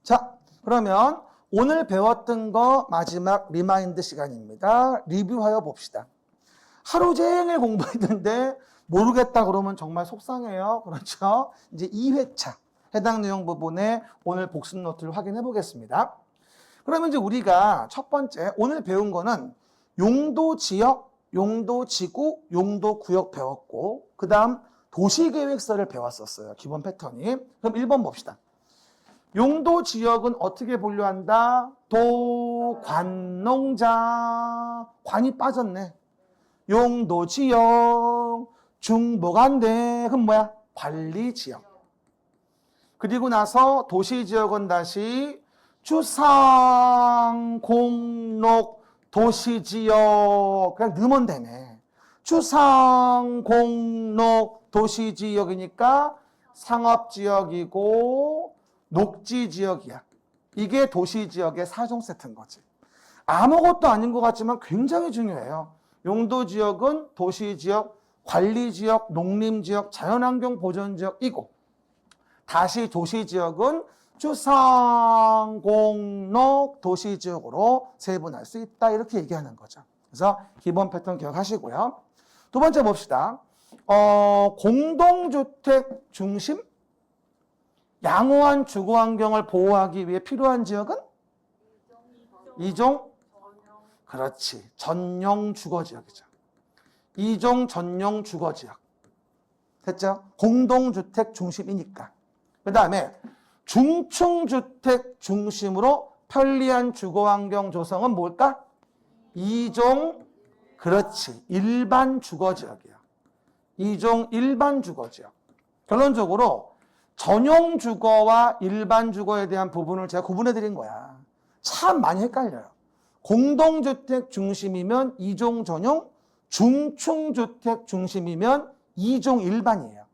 자, 그러면 오늘 배웠던 거 마지막 리마인드 시간입니다. 리뷰하여 봅시다. 하루 종일 공부했는데 모르겠다 그러면 정말 속상해요. 그렇죠? 이제 2회차 해당 내용 부분에 오늘 복습 노트를 확인해 보겠습니다. 그러면 이제 우리가 첫 번째 오늘 배운 거는 용도 지역, 용도 지구, 용도 구역 배웠고 그 다음 도시계획서를 배웠었어요. 기본 패턴이. 그럼 1번 봅시다. 용도 지역은 어떻게 분류한다? 도, 관, 농자. 관이 빠졌네. 용도 지역, 중보관대. 그럼 뭐야? 관리 지역. 그리고 나서 도시 지역은 다시 주상, 공록, 도시 지역. 그냥 넣으면 되네. 주상, 공록, 도시 지역이니까 상업 지역이고 녹지 지역이야. 이게 도시 지역의 4종 세트인 거지. 아무것도 아닌 것 같지만 굉장히 중요해요. 용도 지역은 도시 지역, 관리 지역, 농림 지역, 자연환경 보전 지역이고 다시 도시 지역은 주상, 공록, 도시 지역으로 세분할 수 있다. 이렇게 얘기하는 거죠. 그래서 기본 패턴 기억하시고요. 두 번째 봅시다. 공동주택 중심? 양호한 주거환경을 보호하기 위해 필요한 지역은? 이종? 그렇지. 전용 주거지역이죠. 이종 전용 주거지역. 됐죠? 공동주택 중심이니까. 그 다음에 중층주택 중심으로 편리한 주거환경 조성은 뭘까? 이종, 그렇지. 일반 주거지역이야. 이종 일반 주거지역. 결론적으로 전용 주거와 일반 주거에 대한 부분을 제가 구분해 드린 거야. 참 많이 헷갈려요. 공동주택 중심이면 2종 전용, 중층주택 중심이면 2종 일반이에요.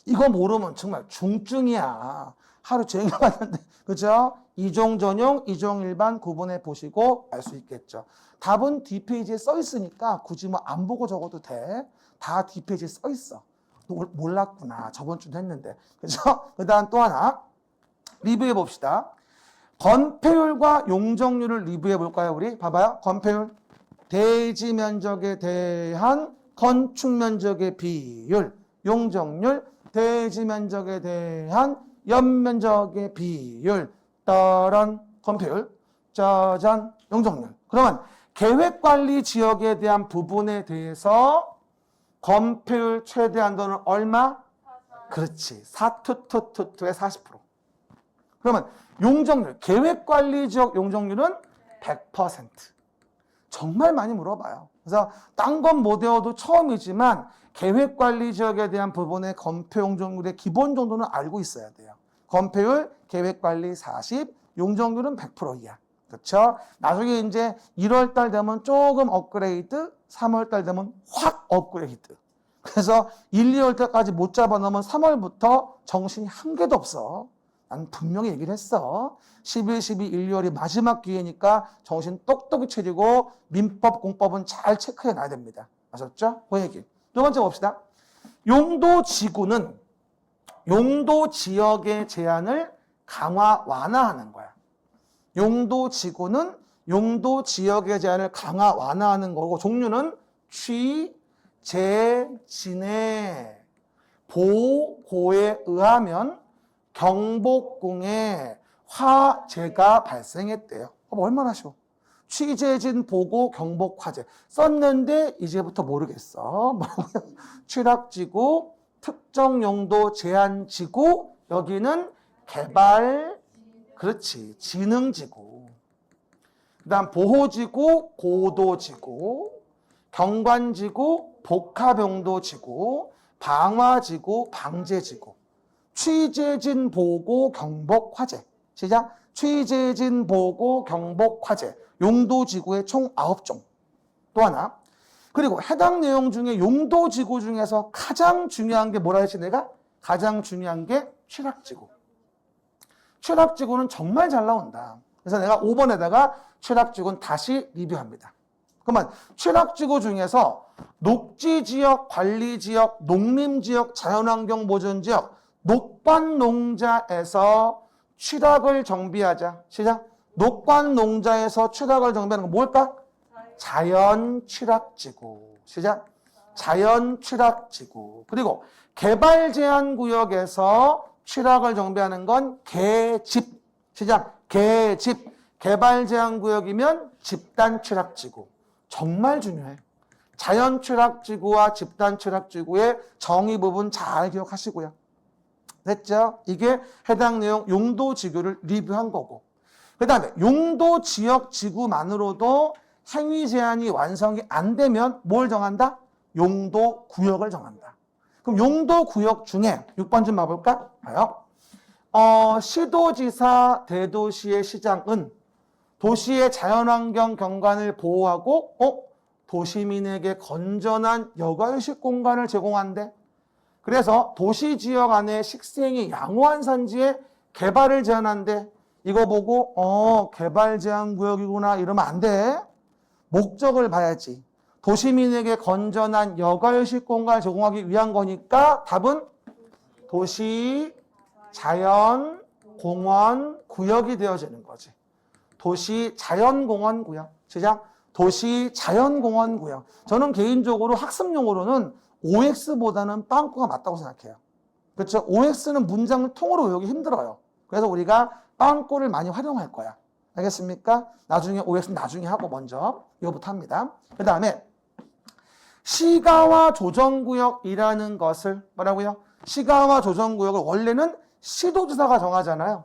이거 모르면 정말 중증이야. 하루 종일 봤는데, 그죠? 2종 전용, 2종 일반 구분해 보시고 알 수 있겠죠. 답은 뒷페이지에 써 있으니까 굳이 뭐 안 보고 적어도 돼. 다 뒷페이지에 써 있어. 몰랐구나. 저번 주도 했는데. 그죠? 그 다음 또 하나. 리뷰해 봅시다. 건폐율과 용적률을 리뷰해 볼까요, 우리? 봐봐요. 건폐율. 대지 면적에 대한 건축 면적의 비율. 용적률. 대지 면적에 대한 연면적의 비율. 따란 건폐율. 짜잔. 용적률. 그러면 계획관리 지역에 대한 부분에 대해서 건폐율 최대 한도는 얼마? 그렇지. 4투투투투의 40%. 그러면 용적률, 계획관리지역 용적률은 100%. 정말 많이 물어봐요. 그래서 딴 건 못 외워도 처음이지만 계획관리지역에 대한 부분의 건폐 용적률의 기본 정도는 알고 있어야 돼요. 건폐율, 계획관리 40, 용적률은 100%이야. 그렇죠? 나중에 이제 1월 달 되면 조금 업그레이드, 3월 달 되면 확 업그레이드. 그래서 1, 2월 달까지 못 잡아놓으면 3월부터 정신이 한 개도 없어. 난 분명히 얘기를 했어. 11, 12, 1, 2월이 마지막 기회니까 정신 똑똑히 차리고 민법, 공법은 잘 체크해 놔야 됩니다. 아셨죠? 그 얘기. 두 번째 봅시다. 용도 지구는 용도 지역의 제한을 강화, 완화하는 거야. 용도 지구는 용도 지역의 제한을 강화, 완화하는 거고 종류는 취, 재, 진해, 보고에 의하면 경복궁에 화재가 발생했대요. 얼마나 쉬워. 취재진 보고 경복 화재 썼는데 이제부터 모르겠어. 취락지구, 특정 용도 제한지구, 여기는 개발, 그렇지, 지능지구. 그 다음 보호지구, 고도지구, 경관지구, 복합용도지구, 방화지구, 방제지구. 취재진 보고 경복 화재. 시작. 취재진 보고 경복 화재. 용도지구의 총 9종. 또 하나. 그리고 해당 내용 중에 용도지구 중에서 가장 중요한 게 뭐라 했지 내가? 가장 중요한 게 취락지구. 취락지구는 정말 잘 나온다. 그래서 내가 5번에다가 취락지구는 다시 리뷰합니다. 그러면 취락지구 중에서 녹지지역, 관리지역, 농림지역, 자연환경보전지역, 녹반농자에서 취락을 정비하자. 시작. 녹관 농자에서 취락을 정비하는 건 뭘까? 자연 취락지구. 시작. 자연 취락지구. 그리고 개발 제한 구역에서 취락을 정비하는 건 개집. 시작. 개집. 개발 제한 구역이면 집단 취락지구. 정말 중요해. 자연 취락지구와 집단 취락지구의 정의 부분 잘 기억하시고요. 됐죠? 이게 해당 내용 용도 지구를 리뷰한 거고. 그 다음에 용도 지역 지구만으로도 행위 제한이 완성이 안 되면 뭘 정한다? 용도 구역을 정한다. 그럼 용도 구역 중에 6번 좀 봐볼까? 봐요. 시도지사 대도시의 시장은 도시의 자연환경 경관을 보호하고 도시민에게 건전한 여가휴식 공간을 제공한대. 그래서 도시지역 안에 식생이 양호한 산지에 개발을 제한한대. 이거 보고 개발 제한 구역이구나 이러면 안 돼. 목적을 봐야지. 도시민에게 건전한 여가휴식 공간을 제공하기 위한 거니까 답은 도시 자연 공원 구역이 되어지는 거지. 도시 자연공원 구역. 시작. 도시 자연공원 구역. 저는 개인적으로 학습용어로는 OX보다는 빵꾸가 맞다고 생각해요. 그렇죠? OX는 문장을 통으로 외우기 힘들어요. 그래서 우리가 빵꾸를 많이 활용할 거야. 알겠습니까? 나중에 OX는 나중에 하고 먼저 이거부터 합니다. 그 다음에 시가와 조정구역이라는 것을 뭐라고요? 시가와 조정구역을 원래는 시도지사가 정하잖아요.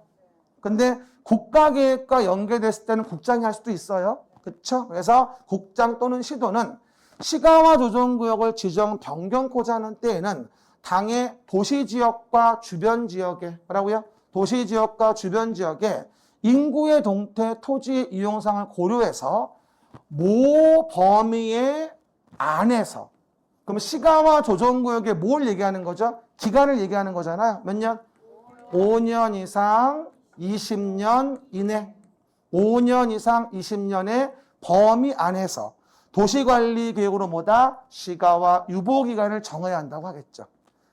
근데 국가계획과 연계됐을 때는 국장이 할 수도 있어요. 그렇죠? 그래서 국장 또는 시도는 시가와 조정구역을 지정 변경코자 하는 때에는 당의 도시지역과 주변 지역에 뭐라고요? 도시지역과 주변 지역에 인구의 동태, 토지의 이용상을 고려해서 모 범위의 안에서 그럼 시가와 조정구역에 뭘 얘기하는 거죠? 기간을 얘기하는 거잖아요. 몇 년? 5년 이상 20년 이내 5년 이상 20년의 범위 안에서 도시관리계획으로 뭐다? 시가와 유보기간을 정해야 한다고 하겠죠.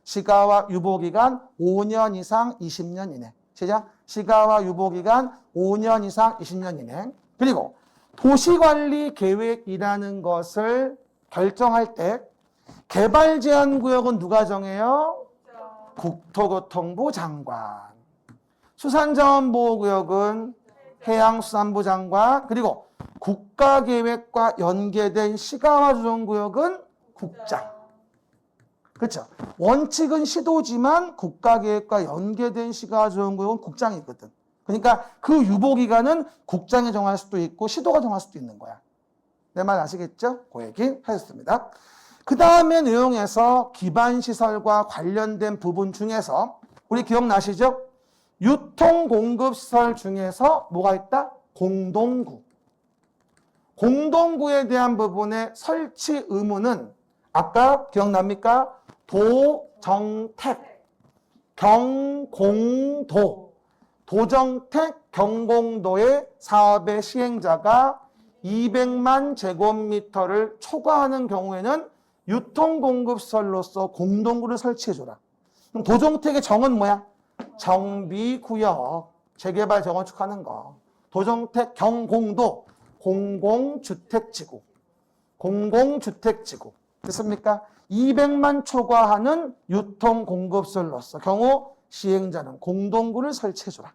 시가와 유보기간 5년 이상 20년 이내. 시작. 시가와 유보기간 5년 이상 20년 이내. 그리고 도시관리계획이라는 것을 결정할 때 개발 제한 구역은 누가 정해요? 국토교통부 장관. 수산자원보호구역은 해양수산부 장관. 그리고 국가계획과 연계된 시가와 조정구역은 국장. 그렇죠? 원칙은 시도지만 국가계획과 연계된 시가와 조정구역은 국장이거든. 그러니까 그 유보기간은 국장이 정할 수도 있고 시도가 정할 수도 있는 거야. 내 말 아시겠죠? 그 얘기 하셨습니다. 그 다음에 내용에서 기반시설과 관련된 부분 중에서 우리 기억나시죠? 유통공급시설 중에서 뭐가 있다? 공동구. 공동구에 대한 부분의 설치 의무는 아까 기억납니까? 도정택, 경공도. 도정택, 경공도의 사업의 시행자가 200만 제곱미터를 초과하는 경우에는 유통공급시설로서 공동구를 설치해줘라. 그럼 도정택의 정은 뭐야? 정비구역, 재개발 재건축하는 거. 도정택 경공도, 공공주택지구. 공공주택지구. 됐습니까? 200만 초과하는 유통공급시설로서 경우 시행자는 공동구를 설치해줘라.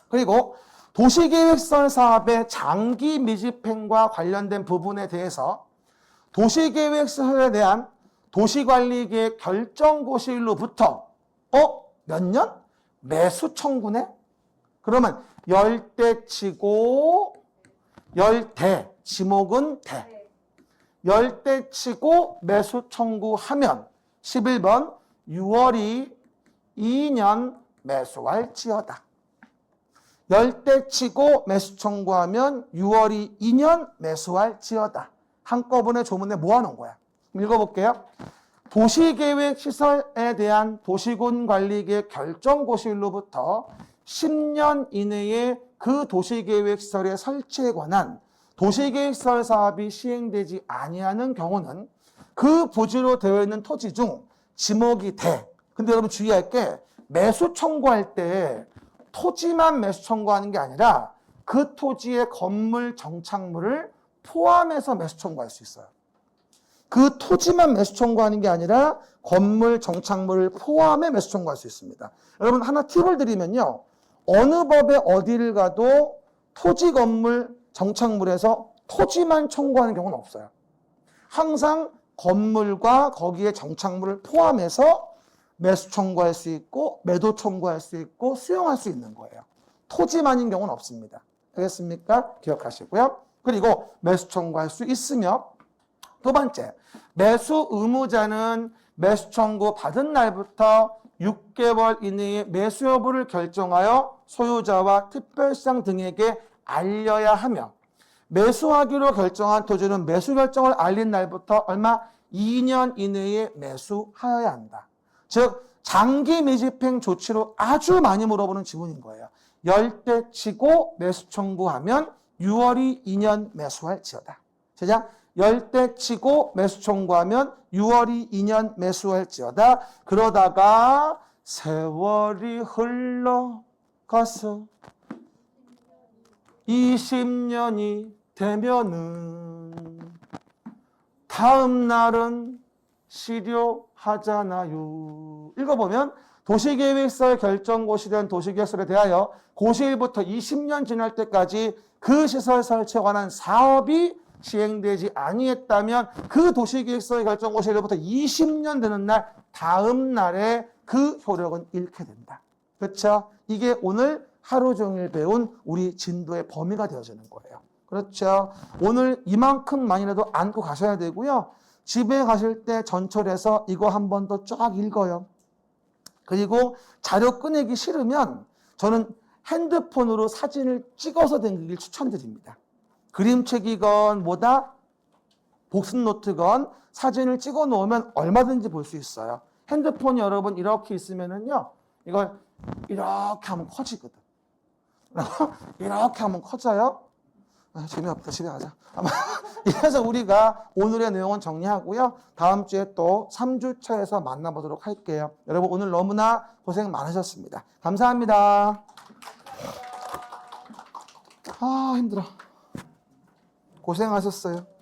그리고 도시계획시설 사업의 장기 미집행과 관련된 부분에 대해서 도시계획시설에 대한 도시관리계획 결정고시일로부터 몇 년? 매수 청구네? 그러면 열대치고 열대, 지목은 대. 열대치고 매수 청구하면 11번 6월이 2년 매수할지어다. 열대치고 매수 청구하면 6월이 2년 매수할지어다. 한꺼번에 조문에 모아놓은 거야. 읽어볼게요. 도시계획 시설에 대한 도시군관리계획 결정고시일로부터 10년 이내에 그 도시계획 시설의 설치에 관한 도시계획 시설 사업이 시행되지 아니하는 경우는 그 부지로 되어 있는 토지 중 지목이 돼. 근데 여러분 주의할 게 매수 청구할 때 토지만 매수 청구하는 게 아니라 그 토지의 건물, 정착물을 포함해서 매수 청구할 수 있어요. 그 토지만 매수 청구하는 게 아니라 건물, 정착물을 포함해 매수 청구할 수 있습니다. 여러분 하나 팁을 드리면요. 어느 법에 어디를 가도 토지, 건물, 정착물에서 토지만 청구하는 경우는 없어요. 항상 건물과 거기에 정착물을 포함해서 매수 청구할 수 있고 매도 청구할 수 있고 수용할 수 있는 거예요. 토지만인 경우는 없습니다. 알겠습니까? 기억하시고요. 그리고 매수 청구할 수 있으며 두 번째, 매수 의무자는 매수 청구 받은 날부터 6개월 이내에 매수 여부를 결정하여 소유자와 특별시장 등에게 알려야 하며 매수하기로 결정한 토지는 매수 결정을 알린 날부터 얼마? 2년 이내에 매수하여야 한다. 즉 장기 미집행 조치로 아주 많이 물어보는 지문인 거예요. 열대 치고 매수 청구하면 6월이 2년 매수할지어다. 제자 열대 치고 매수 청구하면 6월이 2년 매수할지어다. 그러다가 세월이 흘러가서 20년이 되면은 다음 날은 실효하잖아요. 읽어보면 도시계획서의 결정고시된 도시계획서에 대하여 고시일부터 20년 지날 때까지 그 시설 설치에 관한 사업이 시행되지 아니했다면 그 도시계획서의 결정고시일부터 20년 되는 날 다음 날에 그 효력은 잃게 된다. 그렇죠? 이게 오늘 하루 종일 배운 우리 진도의 범위가 되어지는 거예요. 그렇죠? 오늘 이만큼만이라도 안고 가셔야 되고요. 집에 가실 때 전철에서 이거 한 번 더 쫙 읽어요. 그리고 자료 꺼내기 싫으면 저는 핸드폰으로 사진을 찍어서 댕기길 추천드립니다. 그림책이건 뭐다? 복습노트건 사진을 찍어 놓으면 얼마든지 볼 수 있어요. 핸드폰이 여러분 이렇게 있으면은요, 이걸 이렇게 하면 커지거든. 이렇게 하면 커져요. 재미없다. 집에 가자. 이래서 우리가 오늘의 내용은 정리하고요. 다음 주에 또 3주차에서 만나보도록 할게요. 여러분 오늘 너무나 고생 많으셨습니다. 감사합니다. 힘들어. 고생하셨어요.